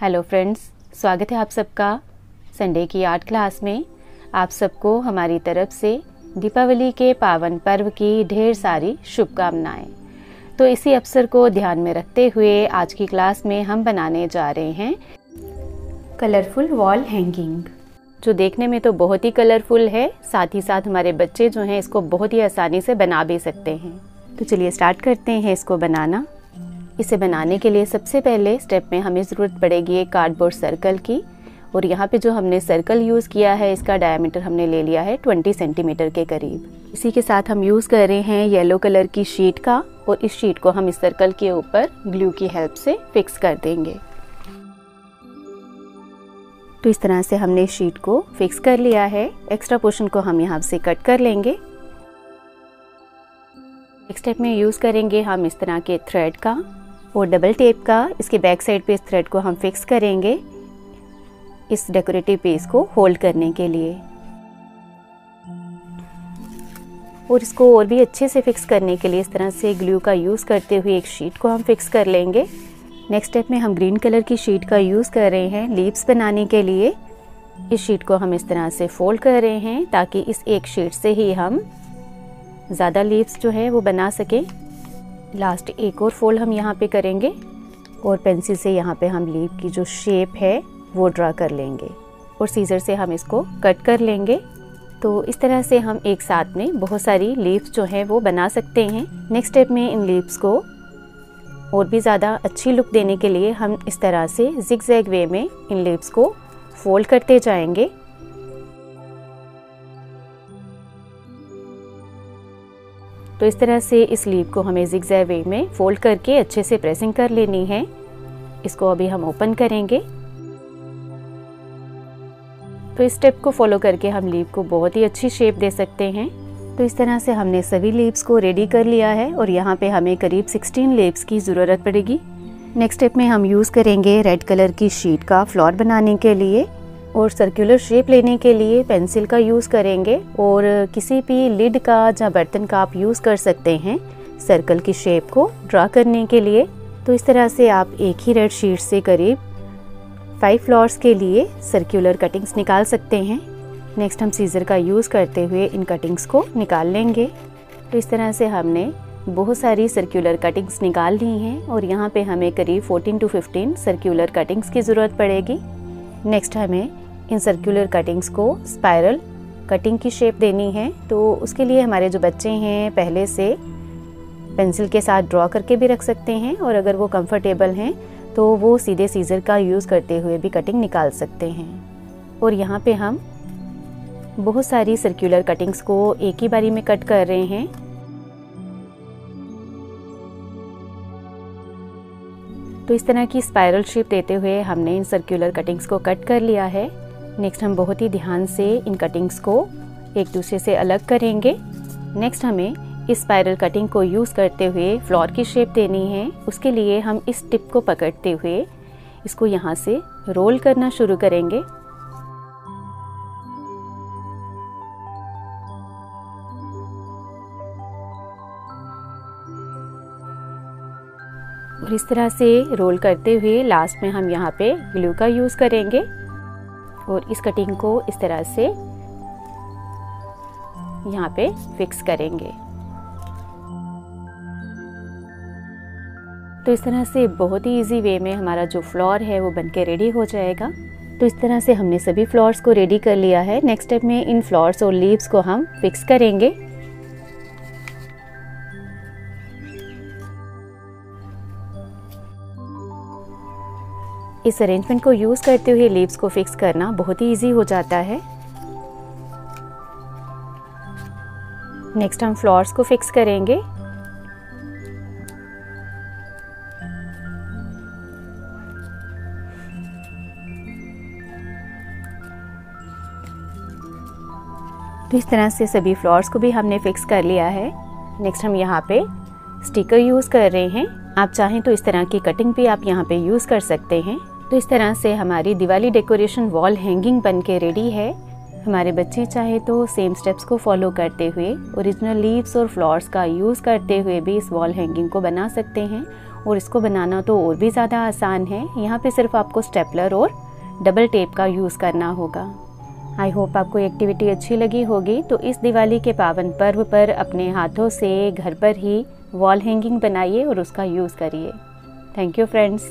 Hello friends, स्वागत है आप सबका संडे की आर्ट क्लास में। आप सबको हमारी तरफ से दीपावली के पावन पर्व की ढेर सारी शुभकामनाएं। तो इसी अवसर को ध्यान में रखते हुए आज की क्लास में हम बनाने जा रहे हैं कलरफुल वॉल हैंगिंग, जो देखने में तो बहुत ही कलरफुल है, साथ ही साथ हमारे बच्चे जो हैं इसको बहुत ही आसानी से बना भी सकते हैं। तो चलिए स्टार्ट करते हैं इसको बनाना। इसे बनाने के लिए सबसे पहले स्टेप में हमें ज़रूरत पड़ेगी एक कार्डबोर्ड सर्कल की, और यहाँ पे जो हमने सर्कल यूज़ किया है इसका डायमीटर हमने ले लिया है 20 सेंटीमीटर के करीब। इसी के साथ हम यूज़ कर रहे हैं येलो कलर की शीट का, और इस शीट को हम इस सर्कल के ऊपर ग्लू की हेल्प से फिक्स कर देंगे। तो इस तरह से हमने शीट को फिक्स कर लिया है। एक्स्ट्रा पोर्शन को हम यहाँ से कट कर लेंगे। नेक्स्ट स्टेप में यूज़ करेंगे हम इस तरह के थ्रेड का और डबल टेप का। इसके बैक साइड पे इस थ्रेड को हम फिक्स करेंगे इस डेकोरेटिव पीस को होल्ड करने के लिए, और इसको और भी अच्छे से फिक्स करने के लिए इस तरह से ग्लू का यूज़ करते हुए एक शीट को हम फिक्स कर लेंगे। नेक्स्ट स्टेप में हम ग्रीन कलर की शीट का यूज़ कर रहे हैं लीव्स बनाने के लिए। इस शीट को हम इस तरह से फोल्ड कर रहे हैं ताकि इस एक शीट से ही हम ज़्यादा लीव्स जो है वो बना सकें। लास्ट एक और फोल्ड हम यहाँ पे करेंगे और पेंसिल से यहाँ पे हम लीव की जो शेप है वो ड्रा कर लेंगे और सीजर से हम इसको कट कर लेंगे। तो इस तरह से हम एक साथ में बहुत सारी लीव्स जो है वो बना सकते हैं। नेक्स्ट स्टेप में इन लीव्स को और भी ज़्यादा अच्छी लुक देने के लिए हम इस तरह से जिगजैग वे में इन लीव्स को फोल्ड करते जाएंगे। तो इस तरह से इस लीव को हमें जिगजैग वे में फोल्ड करके अच्छे से प्रेसिंग कर लेनी है। इसको अभी हम ओपन करेंगे। तो इस स्टेप को फॉलो करके हम लीव को बहुत ही अच्छी शेप दे सकते हैं। तो इस तरह से हमने सभी लीव्स को रेडी कर लिया है और यहाँ पे हमें करीब 16 लीव्स की ज़रूरत पड़ेगी। नेक्स्ट स्टेप में हम यूज़ करेंगे रेड कलर की शीट का फ्लावर बनाने के लिए, और सर्कुलर शेप लेने के लिए पेंसिल का यूज़ करेंगे, और किसी भी लिड का या बर्तन का आप यूज़ कर सकते हैं सर्कल की शेप को ड्रा करने के लिए। तो इस तरह से आप एक ही रेड शीट से करीब 5 फ्लावर्स के लिए सर्कुलर कटिंग्स निकाल सकते हैं। नेक्स्ट हम सीजर का यूज़ करते हुए इन कटिंग्स को निकाल लेंगे। तो इस तरह से हमने बहुत सारी सर्कुलर कटिंग्स निकाल ली हैं, और यहाँ पे हमें करीब 14 to 15 सर्कुलर कटिंग्स की ज़रूरत पड़ेगी। नेक्स्ट हमें इन सर्कुलर कटिंग्स को स्पाइरल कटिंग की शेप देनी है। तो उसके लिए हमारे जो बच्चे हैं पहले से पेंसिल के साथ ड्रॉ करके भी रख सकते हैं, और अगर वो कंफर्टेबल हैं तो वो सीधे सीजर का यूज़ करते हुए भी कटिंग निकाल सकते हैं। और यहाँ पे हम बहुत सारी सर्कुलर कटिंग्स को एक ही बारी में कट कर रहे हैं। तो इस तरह की स्पाइरल शेप देते हुए हमने इन सर्कुलर कटिंग्स को कट कर लिया है। नेक्स्ट हम बहुत ही ध्यान से इन कटिंग्स को एक दूसरे से अलग करेंगे। नेक्स्ट हमें इस स्पाइरल कटिंग को यूज़ करते हुए फ्लावर की शेप देनी है। उसके लिए हम इस टिप को पकड़ते हुए इसको यहाँ से रोल करना शुरू करेंगे। और इस तरह से रोल करते हुए लास्ट में हम यहाँ पे ग्लू का यूज़ करेंगे और इस कटिंग को इस तरह से यहाँ पे फिक्स करेंगे। तो इस तरह से बहुत ही इजी वे में हमारा जो फ्लावर है वो बनके रेडी हो जाएगा। तो इस तरह से हमने सभी फ्लावर्स को रेडी कर लिया है। नेक्स्ट स्टेप में इन फ्लावर्स और लीव्स को हम फिक्स करेंगे। इस अरेंजमेंट को यूज़ करते हुए लीव्स को फिक्स करना बहुत ही इजी हो जाता है। नेक्स्ट हम फ्लावर्स को फिक्स करेंगे। तो इस तरह से सभी फ्लावर्स को भी हमने फिक्स कर लिया है। नेक्स्ट हम यहाँ पे स्टिकर यूज़ कर रहे हैं। आप चाहें तो इस तरह की कटिंग भी आप यहाँ पे यूज़ कर सकते हैं। तो इस तरह से हमारी दिवाली डेकोरेशन वॉल हैंगिंग बन के रेडी है। हमारे बच्चे चाहे तो सेम स्टेप्स को फॉलो करते हुए ओरिजिनल लीव्स और फ्लावर्स का यूज़ करते हुए भी इस वॉल हैंगिंग को बना सकते हैं और इसको बनाना तो और भी ज़्यादा आसान है। यहाँ पे सिर्फ आपको स्टेपलर और डबल टेप का यूज़ करना होगा। आई होप आपको एक्टिविटी अच्छी लगी होगी। तो इस दिवाली के पावन पर्व पर अपने हाथों से घर पर ही वॉल हैंगिंग बनाइए और उसका यूज़ करिए। Thank you friends.